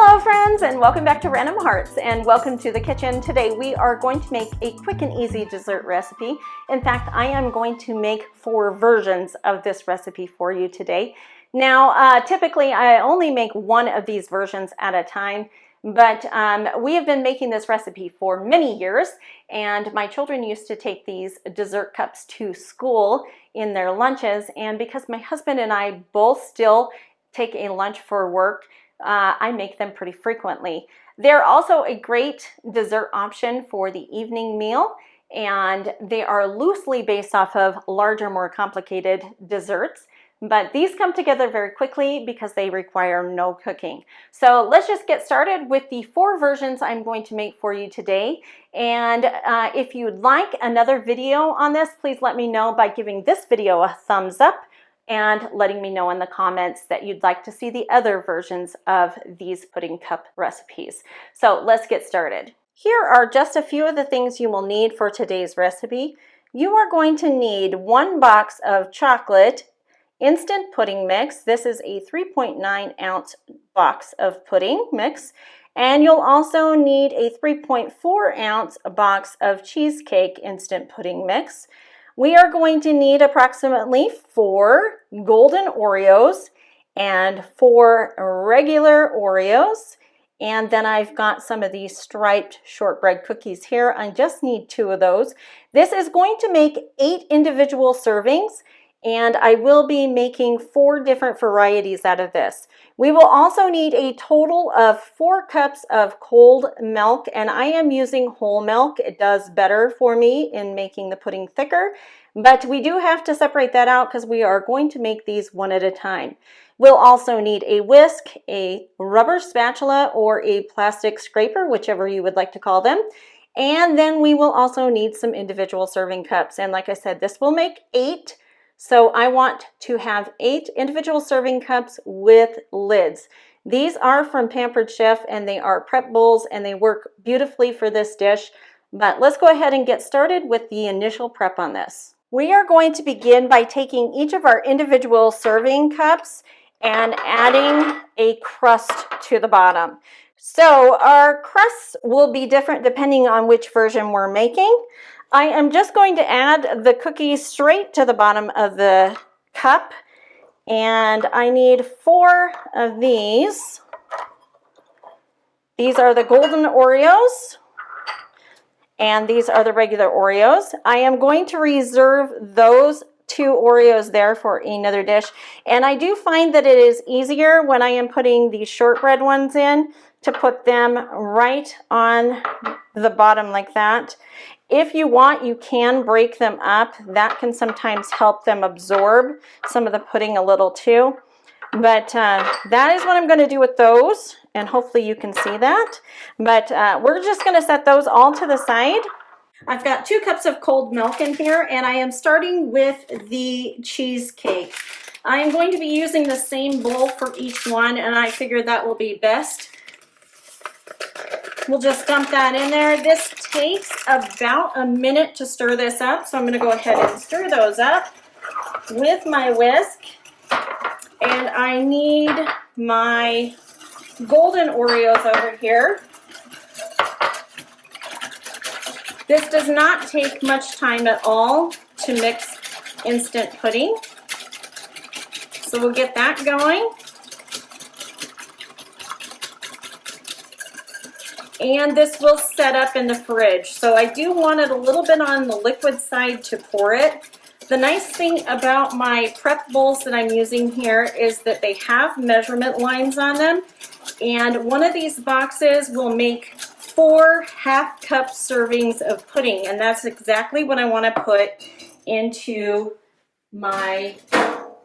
Hello friends, and welcome back to Random Hearts, and welcome to the kitchen. Today we are going to make a quick and easy dessert recipe. In fact, I am going to make 4 versions of this recipe for you today. Now, typically I only make one of these versions at a time, but we have been making this recipe for many years, and my children used to take these dessert cups to school in their lunches, and because my husband and I both still take a lunch for work, I make them pretty frequently. They're also a great dessert option for the evening meal, and they are loosely based off of larger, more complicated desserts. But these come together very quickly because they require no cooking. So let's just get started with the 4 versions I'm going to make for you today. And if you'd like another video on this, please let me know by giving this video a thumbs up and letting me know in the comments that you'd like to see the other versions of these pudding cup recipes. So let's get started. Here are just a few of the things you will need for today's recipe. You are going to need 1 box of chocolate instant pudding mix. This is a 3.9 ounce box of pudding mix. And you'll also need a 3.4 ounce box of Cheesecake instant pudding mix. We are going to need approximately 4 golden Oreos and 4 regular Oreos. And then I've got some of these striped shortbread cookies here. I just need 2 of those. This is going to make 8 individual servings, and I will be making 4 different varieties out of this. We will also need a total of 4 cups of cold milk, and I am using whole milk. It does better for me in making the pudding thicker, but we do have to separate that out because we are going to make these one at a time. We'll also need a whisk, a rubber spatula, or a plastic scraper, whichever you would like to call them. And then we will also need some individual serving cups. And like I said, this will make 8. So I want to have 8 individual serving cups with lids. These are from Pampered Chef, and they are prep bowls, and they work beautifully for this dish. But let's go ahead and get started with the initial prep on this. We are going to begin by taking each of our individual serving cups and adding a crust to the bottom. So our crusts will be different depending on which version we're making. I am just going to add the cookies straight to the bottom of the cup, and I need 4 of these. These are the golden Oreos, and these are the regular Oreos. I am going to reserve those 2 Oreos there for another dish, and I do find that it is easier when I am putting these shortbread ones in to put them right on the bottom like that. If you want, you can break them up. That can sometimes help them absorb some of the pudding a little too. But that is what I'm going to do with those, and hopefully you can see that. But we're just going to set those all to the side. I've got 2 cups of cold milk in here, and I am starting with the cheesecake. I am going to be using the same bowl for each one, and I figured that will be best. We'll just dump that in there. This takes about a minute to stir this up, so I'm going to go ahead and stir those up with my whisk. And I need my golden Oreos over here. This does not take much time at all to mix instant pudding. So we'll get that going. And this will set up in the fridge. So I do want it a little bit on the liquid side to pour it. The nice thing about my prep bowls that I'm using here is that they have measurement lines on them. And one of these boxes will make 4 half-cup servings of pudding. And that's exactly what I want to put into my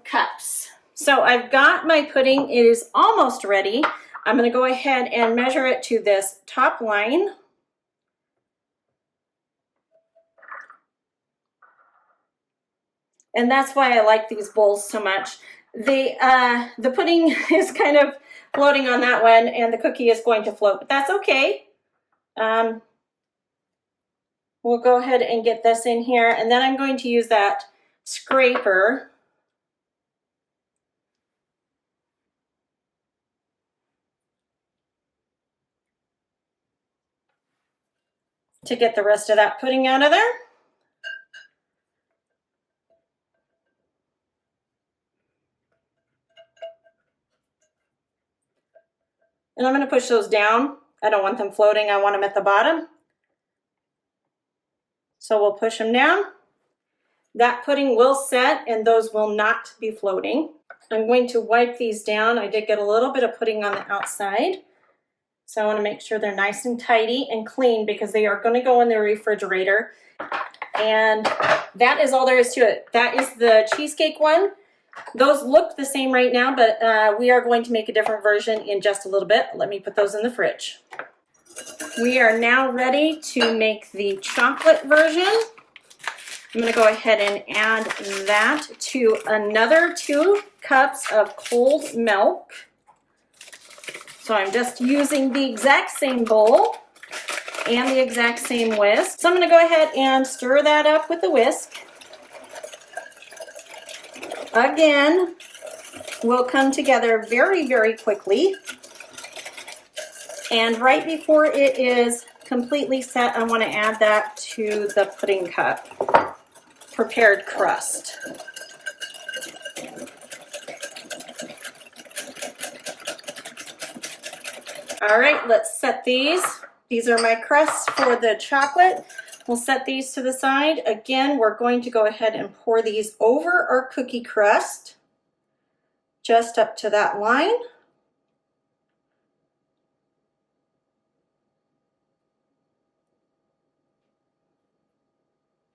cups. So I've got my pudding. It is almost ready. I'm going to go ahead and measure it to this top line. And that's why I like these bowls so much. The pudding is kind of floating on that one, and the cookie is going to float, but that's okay. We'll go ahead and get this in here, and then I'm going to use that scraper to get the rest of that pudding out of there. And I'm going to push those down. I don't want them floating. I want them at the bottom. So we'll push them down. That pudding will set and those will not be floating. I'm going to wipe these down. I did get a little bit of pudding on the outside. So I want to make sure they're nice and tidy and clean because they are going to go in the refrigerator. And that is all there is to it. That is the cheesecake one. Those look the same right now, but we are going to make a different version in just a little bit. Let me put those in the fridge. We are now ready to make the chocolate version. I'm going to go ahead and add that to another 2 cups of cold milk. So I'm just using the exact same bowl and the exact same whisk. So I'm going to go ahead and stir that up with the whisk. Again, will come together very, very quickly. And right before it is completely set, I want to add that to the pudding cup prepared crust. All right, let's set these. These are my crusts for the chocolate. We'll set these to the side. Again, we're going to go ahead and pour these over our cookie crust, just up to that line.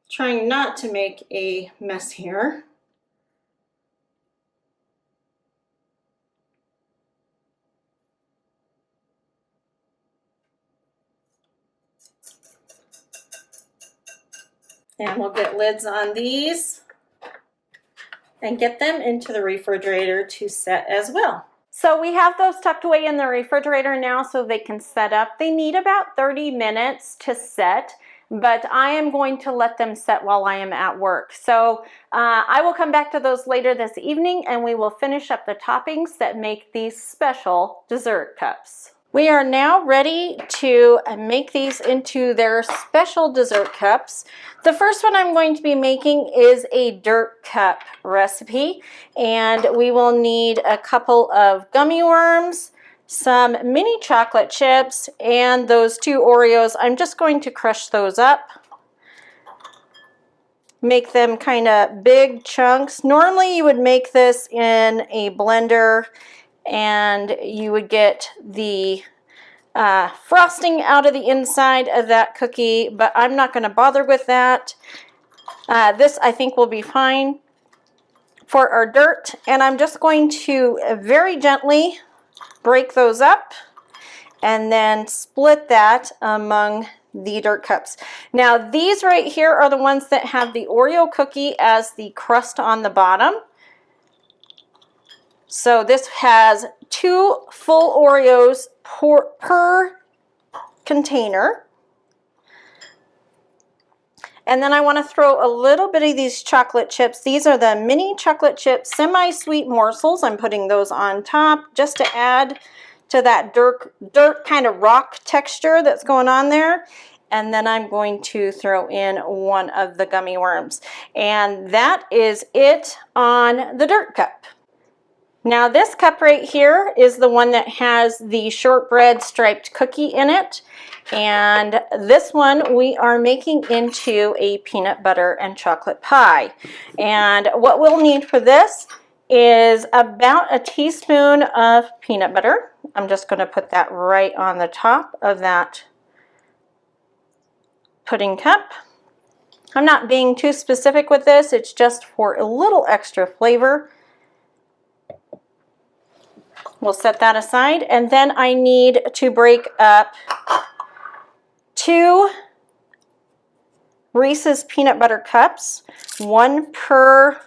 Trying not to make a mess here. And we'll get lids on these and get them into the refrigerator to set as well. So we have those tucked away in the refrigerator now so they can set up. They need about 30 minutes to set, but I am going to let them set while I am at work. So I will come back to those later this evening and we will finish up the toppings that make these special dessert cups. We are now ready to make these into their special dessert cups. The first one I'm going to be making is a dirt cup recipe, and we will need a couple of gummy worms, some mini chocolate chips, and those 2 Oreos. I'm just going to crush those up, make them kind of big chunks. Normally you would make this in a blender and you would get the frosting out of the inside of that cookie, but I'm not going to bother with that. This I think will be fine for our dirt, and I'm just going to very gently break those up and then split that among the dirt cups. Now these right here are the ones that have the Oreo cookie as the crust on the bottom. So this has 2 full Oreos per container. And then I want to throw a little bit of these chocolate chips. These are the mini chocolate chip semi-sweet morsels. I'm putting those on top just to add to that dirt kind of rock texture that's going on there. And then I'm going to throw in one of the gummy worms. And that is it on the dirt cup. Now this cup right here is the one that has the shortbread striped cookie in it. And this one we are making into a peanut butter and chocolate pie. And what we'll need for this is about a teaspoon of peanut butter. I'm just going to put that right on the top of that pudding cup. I'm not being too specific with this, it's just for a little extra flavor. We'll set that aside, and then I need to break up 2 Reese's peanut butter cups, one per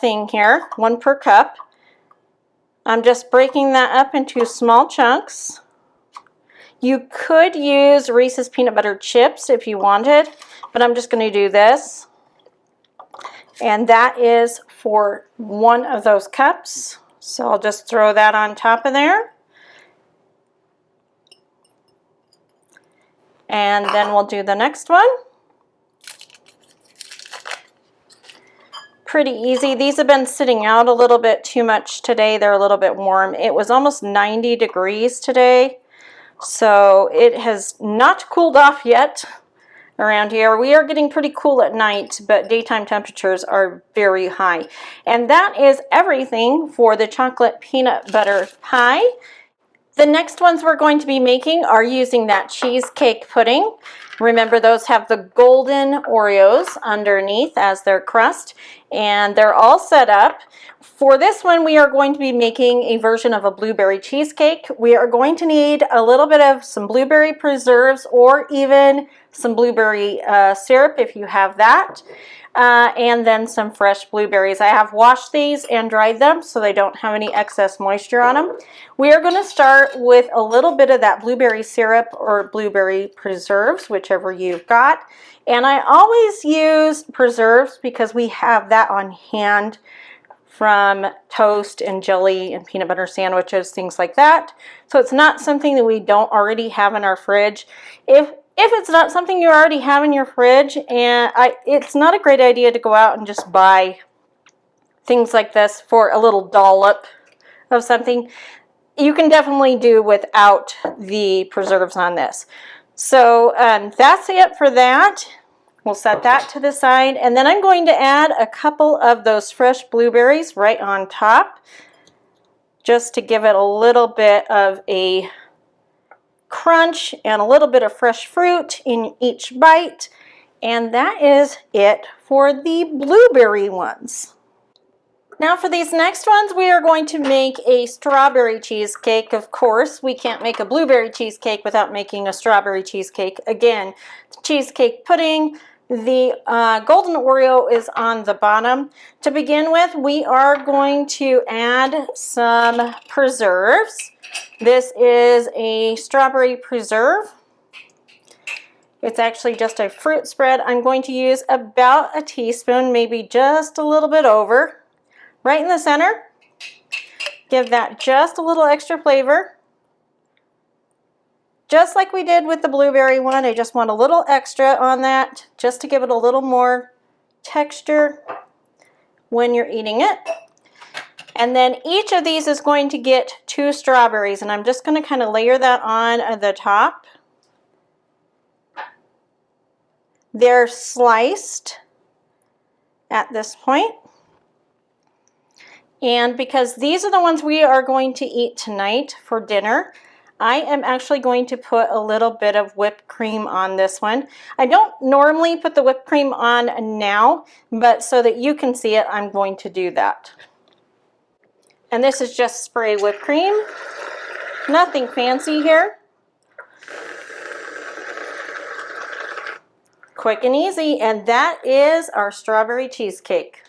thing here, one per cup. I'm just breaking that up into small chunks. You could use Reese's peanut butter chips if you wanted, but I'm just going to do this. And that is for one of those cups. So I'll just throw that on top of there. And then we'll do the next one. Pretty easy. These have been sitting out a little bit too much today. They're a little bit warm. It was almost 90 degrees today, so it has not cooled off yet around here. We are getting pretty cool at night, but daytime temperatures are very high. And that is everything for the chocolate peanut butter pie. The next ones we're going to be making are using that cheesecake pudding. Remember, those have the golden Oreos underneath as their crust, and they're all set up. For this one, we are going to be making a version of a blueberry cheesecake. We are going to need a little bit of some blueberry preserves or even some blueberry syrup if you have that. And then some fresh blueberries. I have washed these and dried them so they don't have any excess moisture on them. We are going to start with a little bit of that blueberry syrup or blueberry preserves, whichever you've got. And I always use preserves because we have that on hand from toast and jelly and peanut butter sandwiches, things like that. So it's not something that we don't already have in our fridge. If it's not something you already have in your fridge, it's not a great idea to go out and just buy things like this for a little dollop of something. You can definitely do without the preserves on this. So that's it for that. We'll set that to the side, and then I'm going to add a couple of those fresh blueberries right on top, just to give it a little bit of a crunch and a little bit of fresh fruit in each bite. And that is it for the blueberry ones. Now for these next ones, we are going to make a strawberry cheesecake. Of course, we can't make a blueberry cheesecake without making a strawberry cheesecake. Again, cheesecake pudding. The golden Oreo is on the bottom. To begin with, we are going to add some preserves. This is a strawberry preserve. It's actually just a fruit spread. I'm going to use about a teaspoon, maybe just a little bit over, right in the center. Give that just a little extra flavor. Just like we did with the blueberry one, I just want a little extra on that, just to give it a little more texture when you're eating it. And then each of these is going to get 2 strawberries, and I'm just going to kind of layer that on the top. They're sliced at this point. And because these are the ones we are going to eat tonight for dinner, I am actually going to put a little bit of whipped cream on this one. I don't normally put the whipped cream on now, but so that you can see it, I'm going to do that. And this is just spray whipped cream. Nothing fancy here. Quick and easy, and that is our strawberry cheesecake.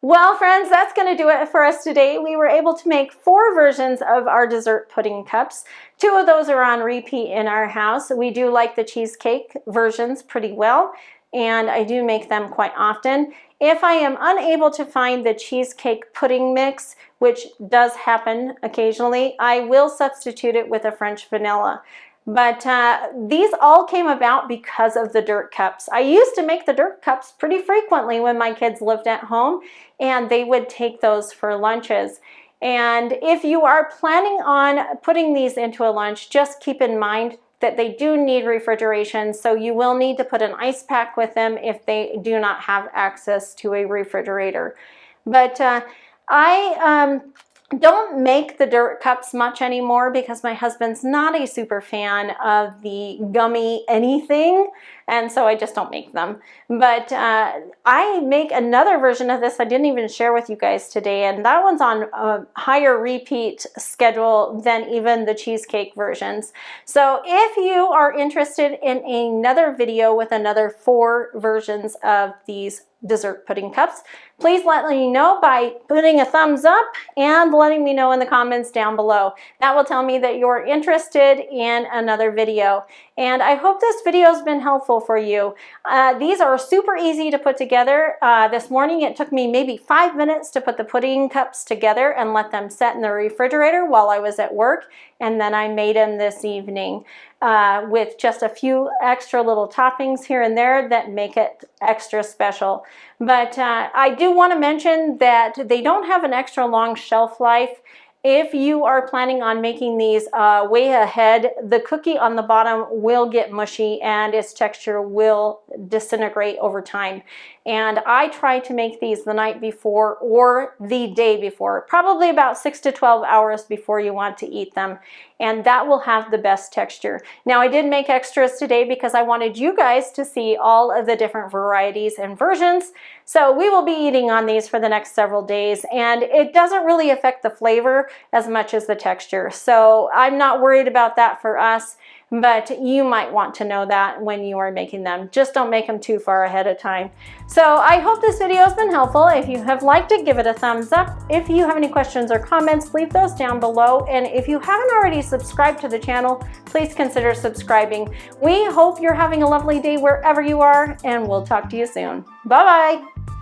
Well, friends, that's going to do it for us today. We were able to make 4 versions of our dessert pudding cups. 2 of those are on repeat in our house. We do like the cheesecake versions pretty well, and I do make them quite often. If I am unable to find the cheesecake pudding mix, which does happen occasionally, I will substitute it with a French vanilla. But these all came about because of the dirt cups. I used to make the dirt cups pretty frequently when my kids lived at home, and they would take those for lunches. And if you are planning on putting these into a lunch, just keep in mind that they do need refrigeration, so you will need to put an ice pack with them if they do not have access to a refrigerator. But I don't make the dirt cups much anymore because my husband's not a super fan of the gummy anything, and so I just don't make them. But I make another version of this I didn't even share with you guys today, and that one's on a higher repeat schedule than even the cheesecake versions. So if you are interested in another video with another 4 versions of these dessert pudding cups. Please let me know by putting a thumbs up and letting me know in the comments down below. That will tell me that you're interested in another video. And I hope this video has been helpful for you. These are super easy to put together. This morning it took me maybe 5 minutes to put the pudding cups together and let them set in the refrigerator while I was at work. And then I made them this evening with just a few extra little toppings here and there that make it extra special. But I do want to mention that they don't have an extra long shelf life. If you are planning on making these way ahead, the cookie on the bottom will get mushy and its texture will disintegrate over time. And I try to make these the night before or the day before, probably about 6 to 12 hours before you want to eat them. And that will have the best texture. Now, I did make extras today because I wanted you guys to see all of the different varieties and versions. So we will be eating on these for the next several days, and it doesn't really affect the flavor as much as the texture. So I'm not worried about that for us, but you might want to know that when you are making them. Just don't make them too far ahead of time. So I hope this video has been helpful. If you have liked it, give it a thumbs up. If you have any questions or comments, leave those down below. And if you haven't already subscribed to the channel, please consider subscribing. We hope you're having a lovely day wherever you are, and we'll talk to you soon. Bye-bye.